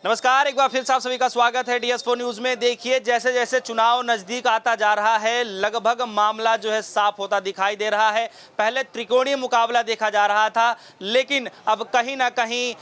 नमस्कार, एक बार फिर से आप सभी का स्वागत है DS4 न्यूज़ में। देखिए, जैसे जैसे चुनाव नज़दीक आता जा रहा है, लगभग मामला जो है साफ होता दिखाई दे रहा है। पहले त्रिकोणीय मुकाबला देखा जा रहा था, लेकिन अब कहीं ना कहीं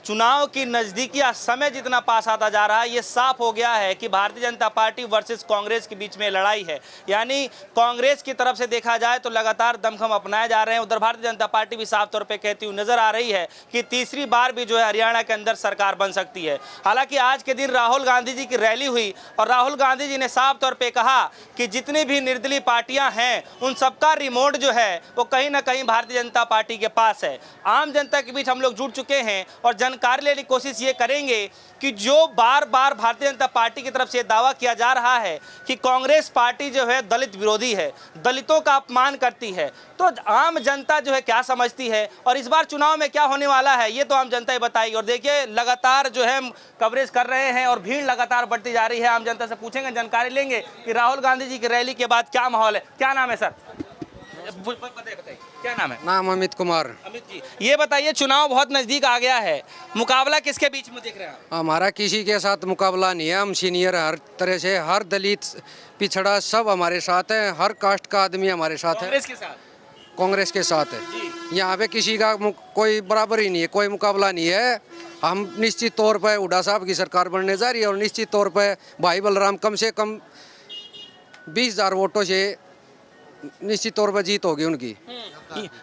चुनाव की नज़दीकी या समय जितना पास आता जा रहा है, ये साफ हो गया है कि भारतीय जनता पार्टी वर्सेस कांग्रेस के बीच में लड़ाई है। यानी कांग्रेस की तरफ से देखा जाए तो लगातार दमखम अपनाए जा रहे हैं। उधर भारतीय जनता पार्टी भी साफ तौर पे कहती हुई नजर आ रही है कि तीसरी बार भी जो है हरियाणा के अंदर सरकार बन सकती है। हालांकि आज के दिन राहुल गांधी जी की रैली हुई और राहुल गांधी जी ने साफ तौर पर कहा कि जितनी भी निर्दलीय पार्टियां हैं उन सबका रिमोट जो है वो कहीं ना कहीं भारतीय जनता पार्टी के पास है। आम जनता के बीच हम लोग जुड़ चुके हैं और जानकारी लेने की कोशिश ये करेंगे कि जो बार बार भारतीय जनता पार्टी की तरफ से दावा किया जा रहा है कि कांग्रेस पार्टी जो है दलित विरोधी है, दलितों का अपमान करती है, तो आम जनता जो है क्या समझती है और इस बार चुनाव में क्या होने वाला है, ये तो आम जनता ही बताएगी। और देखिए, लगातार जो है कवरेज कर रहे हैं और भीड़ लगातार बढ़ती जा रही है। आम जनता से पूछेंगे, जानकारी लेंगे कि राहुल गांधी जी की रैली के बाद क्या माहौल है। क्या नाम है सर? बताइए, क्या नाम है? नाम अमित कुमार। अमित जी, ये बताइए, चुनाव बहुत नजदीक आ गया है, मुकाबला किसके बीच में देख रहे हैं? हमारा किसी के साथ मुकाबला नहीं है। हम सीनियर हर तरह से, हर दलित पिछड़ा सब हमारे साथ है। हर कास्ट का आदमी हमारे साथ है। कांग्रेस के साथ? कांग्रेस के साथ है। यहाँ पे किसी का कोई बराबर ही नहीं है, कोई मुकाबला नहीं है। हम निश्चित तौर पर हुड्डा साहब की सरकार बनने जा रही है और निश्चित तौर पर भाई बलराम कम से कम 20,000 वोटों से निश्चित तौर पर जीत होगी उनकी।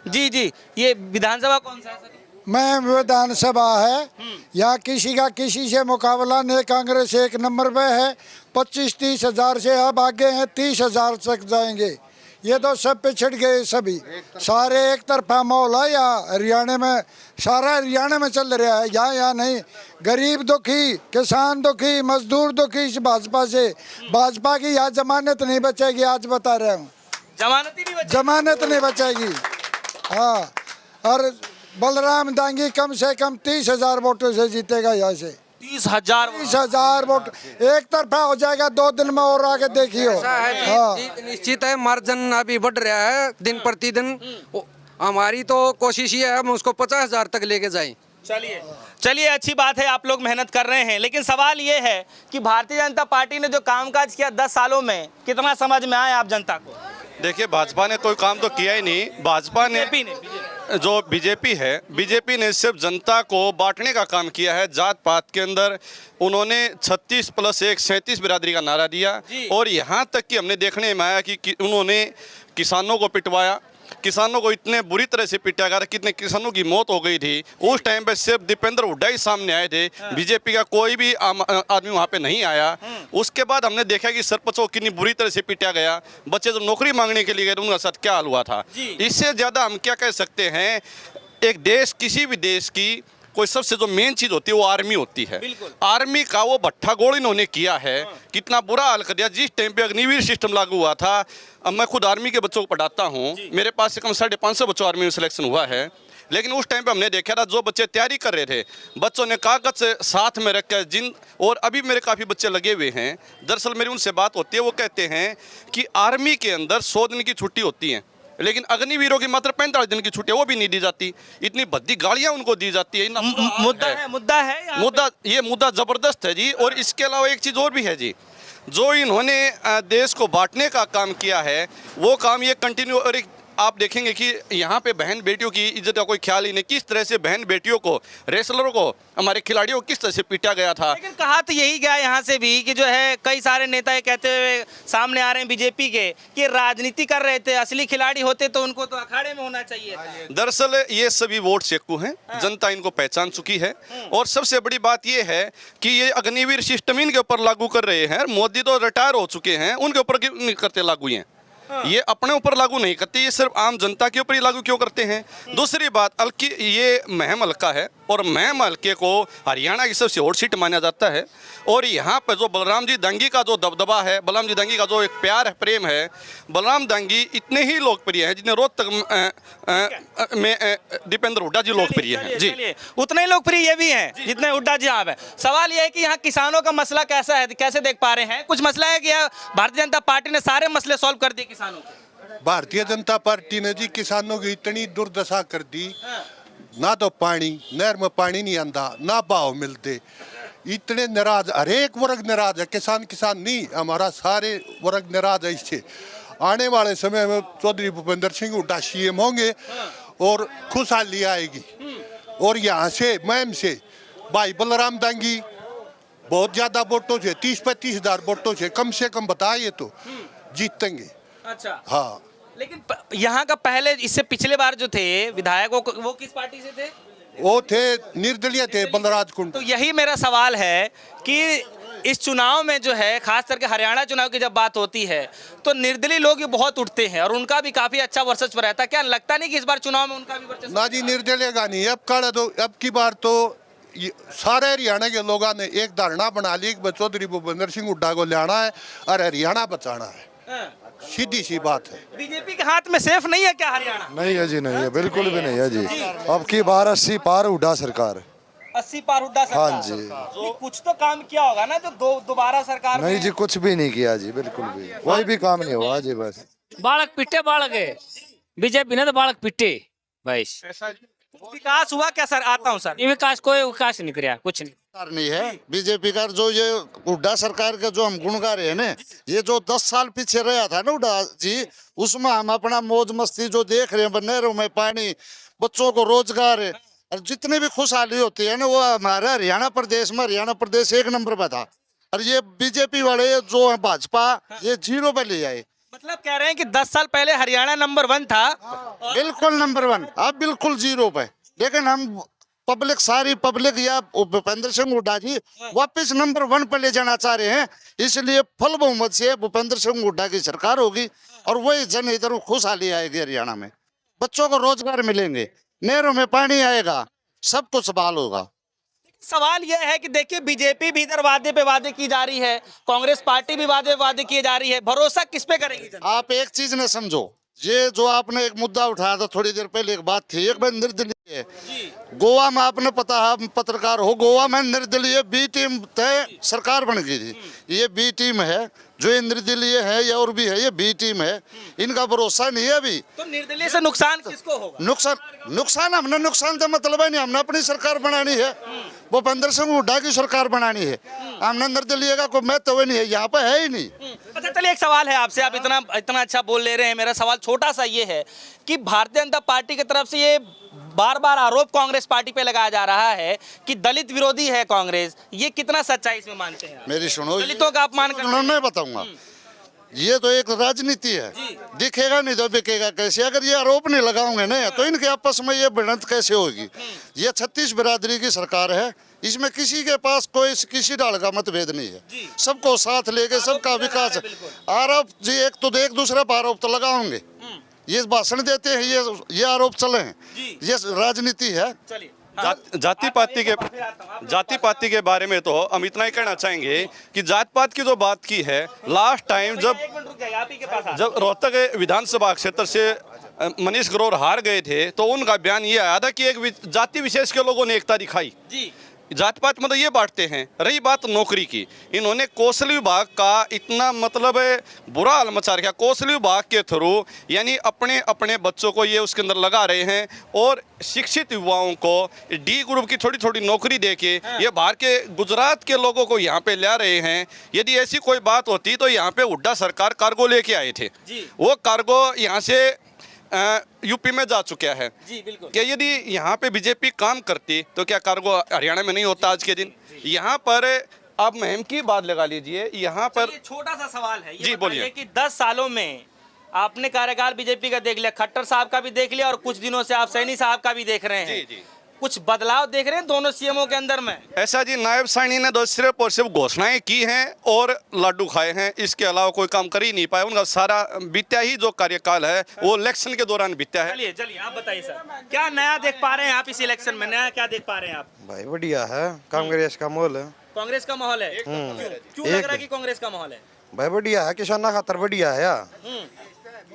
जी जी, ये विधानसभा कौन सा है सर? मैं विधानसभा है, यहाँ किसी का किसी से मुकाबला नहीं। कांग्रेस एक नंबर पे है, 25-30 हजार से अब आगे हैं, 30,000 तक जाएंगे। ये तो सब पिछड़ गए, सभी सारे एक तरफा माहौल है। यहाँ हरियाणा में, सारा हरियाणा में चल रहा है। यहाँ नहीं, गरीब दुखी, किसान दुखी, मजदूर दुखी इस भाजपा से। भाजपा की यहाँ जमानत नहीं बचेगी, आज बता रहा हूँ। जमानत नहीं बचेगी। हाँ, और बलराम दांगी कम से कम 30,000 वोटों से जीतेगा। यहाँ से 30,000 वोट एक तरफा हो जाएगा। 2 दिन में और आगे देखियो। हाँ, निश्चित है। मार्जिन अभी बढ़ रहा है दिन प्रतिदिन। हमारी तो कोशिश ये है हम उसको 50,000 तक लेके जाएं। चलिए, अच्छी बात है, आप लोग मेहनत कर रहे हैं, लेकिन सवाल ये है कि भारतीय जनता पार्टी ने जो कामकाज किया 10 सालों में, कितना समझ में आया आप जनता को? देखिए, भाजपा ने कोई काम तो किया ही नहीं। भाजपा ने जो बीजेपी ने सिर्फ जनता को बांटने का काम किया है। जात पात के अंदर उन्होंने 36+1 37 बिरादरी का नारा दिया और यहाँ तक कि हमने देखने में आया कि उन्होंने किसानों को पिटवाया। किसानों को इतने बुरी तरह से पिटा गया, कितने किसानों की मौत हो गई थी। उस टाइम पे सिर्फ दीपेंद्र हुड्डा ही सामने आए थे। बीजेपी का कोई भी आदमी वहाँ पे नहीं आया। उसके बाद हमने देखा कि सरपंचों को कितनी बुरी तरह से पिटा गया। बच्चे जो नौकरी मांगने के लिए गए उनका साथ क्या हाल हुआ था। इससे ज़्यादा हम क्या कह सकते हैं, एक देश, किसी भी देश की कोई सबसे जो मेन चीज होती है वो आर्मी होती है। आर्मी का वो भट्ठा गोल इन्होंने किया है, कितना बुरा हाल कर दिया। जिस टाइम पे अग्निवीर सिस्टम लागू हुआ था, अब मैं खुद आर्मी के बच्चों को पढ़ाता हूँ, मेरे पास से कम 550 बच्चों आर्मी में सिलेक्शन हुआ है। लेकिन उस टाइम पे हमने देखा था, जो बच्चे तैयारी कर रहे थे, बच्चों ने कागज साथ में रखकर और अभी मेरे काफ़ी बच्चे लगे हुए हैं। दरअसल मेरी उनसे बात होती है, वो कहते हैं कि आर्मी के अंदर 100 दिन की छुट्टी होती है, लेकिन अग्निवीरों की मात्र 45 दिन की छुट्टी, वो भी नहीं दी जाती। इतनी भद्दी गालियां उनको दी जाती है। मुद्दा जबरदस्त है जी। और इसके अलावा एक चीज़ और भी है जी, जो इन्होंने देश को बांटने का काम किया है, वो काम ये कंटिन्यू। और आप देखेंगे कि यहाँ पे बहन बेटियों की इज्जत का कोई ख्याल ही नहीं। किस तरह से बहन बेटियों को, रेसलरों को, हमारे खिलाड़ियों को किस तरह से पीटा गया था। लेकिन कहा तो यही गया यहाँ से भी कि जो है कई सारे नेता ये कहते हुए सामने आ रहे हैं बीजेपी के कि राजनीति कर रहे थे, असली खिलाड़ी होते तो उनको तो अखाड़े में होना चाहिए था। दरअसल ये सभी वोट चेकू हैं। जनता इनको पहचान चुकी है। और सबसे बड़ी बात ये है कि ये अग्निवीर सिस्टम इनके ऊपर लागू कर रहे हैं। मोदी तो रिटायर हो चुके हैं, उनके ऊपर नहीं करते लागू हैं। ये अपने ऊपर लागू नहीं करते, ये सिर्फ आम जनता के ऊपर ही लागू क्यों करते हैं। दूसरी बात, हल्की ये महम हल्का है और महम हल्के को हरियाणा की सबसे हॉट सीट माना जाता है। और यहाँ पर जो बलराम जी दांगी का जो दबदबा है, बलराम जी दांगी का जो एक प्यार है, प्रेम है, बलराम दांगी इतने ही लोकप्रिय है जितने रोहतक में दीपेंद्र हुड्डा जी लोकप्रिय हैं जी। उतने ही लोकप्रिय ये भी हैं जितने हुड्डा जी आप हैं। सवाल ये है कि यहाँ किसानों का मसला कैसा है, कैसे देख पा रहे हैं? कुछ मसला है कि भारतीय जनता पार्टी ने सारे मसले सॉल्व कर दिए किसानों के? भारतीय जनता पार्टी ने जी किसानों की इतनी दुर्दशा कर दी। ना तो पानी, नहर में पानी नहीं आंदा, ना भाव मिलते। इतने नाराज, हर एक वर्ग नाराज है, किसान नहीं, हमारा सारे वर्ग नाराज है इससे। आने वाले समय में चौधरी भूपेंद्र सिंह हुड्डा सीएम होंगे और खुशहाली आएगी। और यहाँ से मैम से भाई बलराम दांगी बहुत ज्यादा वोटों से 30-35 हजार वोटों से कम बताइए तो जीतेंगे। अच्छा, हाँ, लेकिन यहाँ का पहले इससे पिछले बार जो थे विधायक वो किस पार्टी से थे? वो थे निर्दलीय थे, बलराज कुंड। तो यही मेरा सवाल है कि इस चुनाव में जो है खास करके हरियाणा चुनाव की जब बात होती है तो निर्दलीय लोग भी बहुत उठते हैं और उनका भी काफी अच्छा वर्चस्व रहता है। क्या लगता नहीं कि इस बार चुनाव में उनका भी वर्चस्व? ना जी, निर्दलीय का नहीं। अब की बार तो सारे हरियाणा के लोगों ने एक धारणा बना ली कि चौधरी भूपेंद्र सिंह हुड्डा को लाना है और हरियाणा बचाना है। सीधी सी बात है। बीजेपी के हाथ में सेफ नहीं है क्या हरियाणा? नहीं है जी, नहीं है, बिल्कुल भी नहीं है जी। अब की बार 80 पार हुड्डा सरकार। 80 पार हुड्डा सरकार। हाँ जी। नहीं, कुछ तो काम किया होगा ना जो दोबारा सरकार नहीं जी, कुछ भी नहीं किया जी, बिल्कुल भी कोई भी काम नहीं हुआ जी। बस बालक पिटे बालक है, बीजेपी ने तो बालक पिटे भाई। विकास हुआ क्या सर? आता हूँ सर। ये विकास कोई विकास नहीं कराया, कुछ नहीं। नहीं है बीजेपी का। जो ये हुड्डा सरकार का जो हम गुण गा रहे हैं ना, ये जो 10 साल पीछे रहा था ना हुड्डा जी, उसमें हम अपना मौज मस्ती जो देख रहे हैं, नहरों में पानी, बच्चों को रोजगार और जितनी भी खुशहाली होती है ना, वो हमारे हरियाणा प्रदेश 1 नंबर पर था। और ये बीजेपी वाले जो है भाजपा, ये 0 पे ले आए। मतलब कह रहे हैं कि 10 साल पहले हरियाणा नंबर 1 था। बिल्कुल नंबर 1, अब बिल्कुल 0 पे। लेकिन हम सारी पब्लिक या भूपेंद्र सिंह हुड्डा जी वापस नंबर 1 पे ले जाना चाह रहे हैं। इसलिए फल बहुमत से भूपेंद्र सिंह हुड्डा की सरकार होगी और वही जनहित में खुशहाली आएगी हरियाणा में। बच्चों को रोजगार मिलेंगे, नहरों में पानी आएगा, सब कुछ बहाल होगा। सवाल यह है कि देखिए बीजेपी भी इधर वादे पे वादे की जा रही है, कांग्रेस पार्टी भी वादे पे वादे किए जा रही है, भरोसा किस पे करेगी जनता? आप एक चीज न समझो, ये जो आपने एक मुद्दा उठाया था थोड़ी देर पहले, एक बात थी, एक बार निर्दलीय है गोवा में, आपने पता है पत्रकार हो, गोवा में निर्दलीय बी टीम तय सरकार बन गई थी। ये बी टीम है, जो ये निर्दलीय है या और भी है, ये बी टीम है, इनका भरोसा नहीं है अभी। तो निर्दलीय से नुकसान किसको होगा? नुकसान हमने, नुकसान का मतलब है नहीं, हमने अपनी सरकार बनानी है, भूपेंद्र सिंह हुड्डा की सरकार बनानी है। हमने निर्दलीय का कोई महत्व नहीं है, यहाँ पे है ही नहीं। अच्छा चलिए, एक सवाल है आपसे, आप इतना अच्छा बोल ले रहे हैं। मेरा सवाल छोटा सा ये है कि भारतीय जनता पार्टी की तरफ से ये बार बार आरोप कांग्रेस पार्टी पे लगाया जा रहा है कि दलित विरोधी है कांग्रेस, ये कितना सच्चाई इसमें मानते हैं? मेरी सुनो, दलितों का अपमान करना। मैं बताऊंगा, ये तो एक राजनीति है, दिखेगा नहीं तो बिकेगा कैसे? अगर ये आरोप नहीं लगाओगे ना तो इनके आपस में ये भिड़ंत कैसे होगी? ये 36 बिरादरी की सरकार है, इसमें किसी के पास कोई किसी ढाल का मतभेद नहीं है, सबको साथ लेके सबका विकास। आरोप जी एक तो एक दूसरे पर आरोप तो लगाओगे, ये भाषण देते हैं, ये आरोप चले हैं, ये राजनीति है। जाति पाति के बारे में तो हम इतना ही कहना चाहेंगे कि जात पात की जो बात की है, लास्ट टाइम जब रोहतक विधानसभा क्षेत्र से मनीष ग्रोवर हार गए थे तो उनका बयान ये आया था कि एक जाति विशेष के लोगों ने एकता दिखाई। जात पात मतलब ये बांटते हैं। रही बात नौकरी की, इन्होंने कौशल विभाग का इतना मतलब बुरा हाल मचा रखा। कौशल विभाग के थ्रू यानी अपने अपने बच्चों को ये उसके अंदर लगा रहे हैं और शिक्षित युवाओं को डी ग्रुप की थोड़ी थोड़ी नौकरी देके ये बाहर के गुजरात के लोगों को यहाँ पे ला रहे हैं। यदि ऐसी कोई बात होती तो यहाँ पे हुड्डा सरकार कार्गो लेके आए थे, वो कार्गो यहाँ से यूपी में जा चुका है। जी बिल्कुल। क्या यदि यहाँ पे बीजेपी काम करती तो क्या कार्गो हरियाणा में नहीं होता आज के दिन? यहाँ पर आप मुहिम की बात लगा लीजिए, यहाँ पर छोटा सा सवाल है, जी बोलिए कि 10 सालों में आपने कार्यकाल बीजेपी का देख लिया, खट्टर साहब का भी देख लिया और कुछ दिनों से आप सैनी साहब का भी देख रहे हैं। जी। कुछ बदलाव देख रहे हैं दोनों सीएमओ के अंदर में? ऐसा जी, नायब सैनी ने तो सिर्फ और सिर्फ घोषणाएं की हैं और लड्डू खाए हैं, इसके अलावा कोई काम कर ही नहीं पाए। उनका सारा बीत्या ही जो कार्यकाल है वो इलेक्शन के दौरान बीत्या है। चलिए आप बताइए सर, क्या नया देख पा रहे हैं आप इस इलेक्शन में? नया क्या देख पा रहे हैं आप? भाई बढ़िया है, कांग्रेस का माहौल है। कांग्रेस का माहौल है? क्यों लग रहा है कि कांग्रेस का माहौल है? भाई बढ़िया है, किसाना खातर बढ़िया है यार।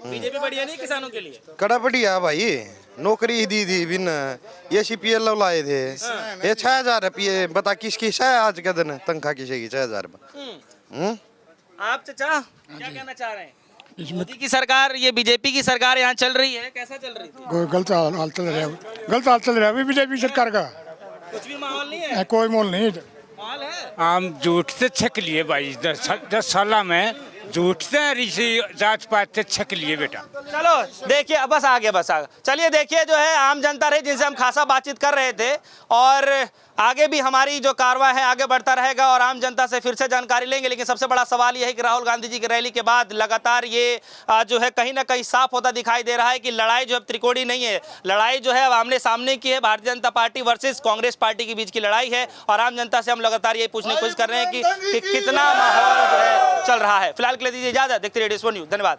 बीजेपी बढ़िया नहीं किसानों के लिए? कड़ा बढ़िया है भाई, नौकरी दी थी बिन, ये CPL लाए थे, ये 6000 रुपये बता किसकी है आज के दिन तनख्वाह किसी की 6000 में। आप चाचा क्या कहना चाह रहे हैं? मोदी की सरकार, ये बीजेपी की सरकार यहाँ चल रही है, कैसा चल रही थी? गलत हाल चल रहा है, बीजेपी सरकार का। कुछ भी माहौल नहीं है? कोई माहौल नहीं है। हम झूठ से छक लिए भाई 10 साल में झूठ से ऋषि जात पात से छक लिए बेटा। चलो देखिए बस आगे चलिए देखिए जो है आम जनता रही जिनसे हम खासा बातचीत कर रहे थे और आगे भी हमारी जो कार्रवाई है आगे बढ़ता रहेगा और आम जनता से फिर से जानकारी लेंगे। लेकिन सबसे बड़ा सवाल यह है कि राहुल गांधी जी की रैली के बाद लगातार ये जो है कहीं ना कहीं साफ होता दिखाई दे रहा है कि लड़ाई जो है त्रिकोणीय नहीं है, लड़ाई जो है अब आमने सामने की है। Bharatiya Janata party versus Congress party के बीच की लड़ाई है और आम जनता से हम लगातार ये पूछने की कोशिश कर रहे हैं कि कितना माहौल जो है चल रहा है। फिलहाल के लिए दीजिए इजाजत, देखते रहिए DS4 न्यूज़। धन्यवाद।